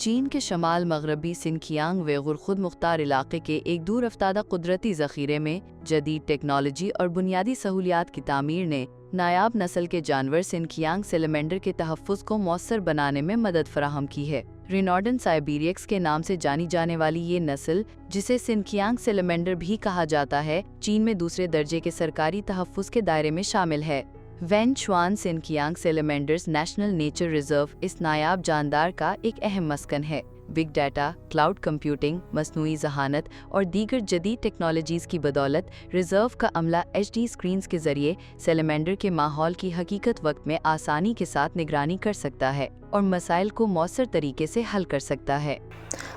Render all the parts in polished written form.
चीन के शमाल मगरबी सिनकियांग वैगुर खुद मुख्तार इलाके के एक दूर अफ्तादा कुदरती ज़ख़ीरे में जदीद टेक्नोलॉजी और बुनियादी सहूलियात की तामीर ने नायाब नस्ल के जानवर सिनकियांग सेलेमेंडर के तहफ़्फ़ुज़ को मौसर बनाने में मदद फराहम की है। रिनॉर्डन साइबेरियक्स के नाम से जानी जाने वाली ये नस्ल, जिसे सिनकियांग सेलेमेंडर भी कहा जाता है, चीन में दूसरे दर्जे के सरकारी तहफ़्फ़ुज़ के दायरे में शामिल है। वेनचुआन सिनकियांग सेलेमेंडर्स नेशनल नेचर रिजर्व इस नायाब जानदार का एक अहम मस्कन है। बिग डाटा, क्लाउड कंप्यूटिंग, मसनूई ज़हानत और दीगर जदीद टेक्नोलॉजीज़ की बदौलत रिजर्व का अमला HD स्क्रीन्स के ज़रिए सेलेमेंडर के माहौल की हकीकत वक्त में आसानी के साथ निगरानी कर सकता है और मसाइल को मौसर तरीके से हल कर सकता है।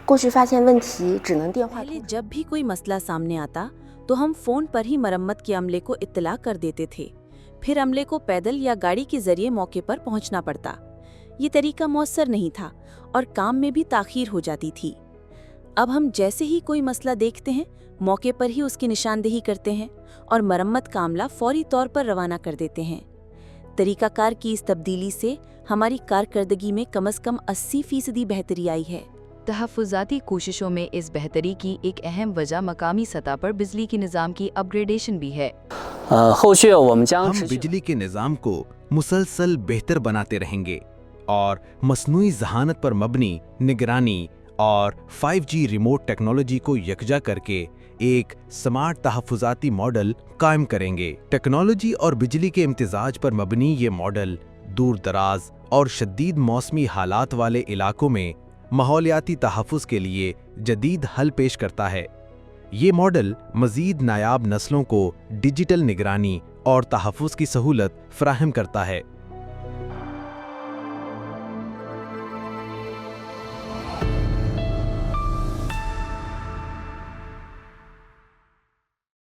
पहले जब भी कोई मसला सामने आता तो हम फ़ोन पर ही मरम्मत के अमले को इत्तला कर देते थे। फिर अमले को पैदल या गाड़ी के जरिए मौके पर पहुंचना पड़ता। ये तरीका मौसर नहीं था और काम में भी ताख़ीर हो जाती थी। अब हम जैसे ही कोई मसला देखते हैं, मौके पर ही उसकी निशानदेही करते हैं और मरम्मत का अमला फौरी तौर पर रवाना कर देते हैं। तरीकाकार की इस तब्दीली से हमारी कारकर्दगी में कम से कम 80% बेहतरी आई है। तहफ़्फ़ुज़ाती कोशिशों में इस बेहतरी की एक अहम वजह मकामी सतह पर बिजली के निज़ाम की अपग्रेडेशन भी है। हम बिजली के निज़ाम को मुसलसल बेहतर बनाते रहेंगे और मसनूई ज़हानत पर मबनी निगरानी और 5G रिमोट टेक्नोलॉजी को यकजा करके एक स्मार्ट तहफ़्फ़ुज़ाती मॉडल कायम करेंगे। टेक्नोलॉजी और बिजली के इम्तिजाज पर मबनी ये मॉडल दूर दराज और शदीद मौसमी हालात वाले इलाकों में माहौलियाती तहफ़्फ़ुज़ के लिए जदीद हल पेश करता है। ये मॉडल मज़ीद नायाब नस्लों को डिजिटल निगरानी और तहफ़्फ़ुज़ की सहूलत फ़राहम करता है।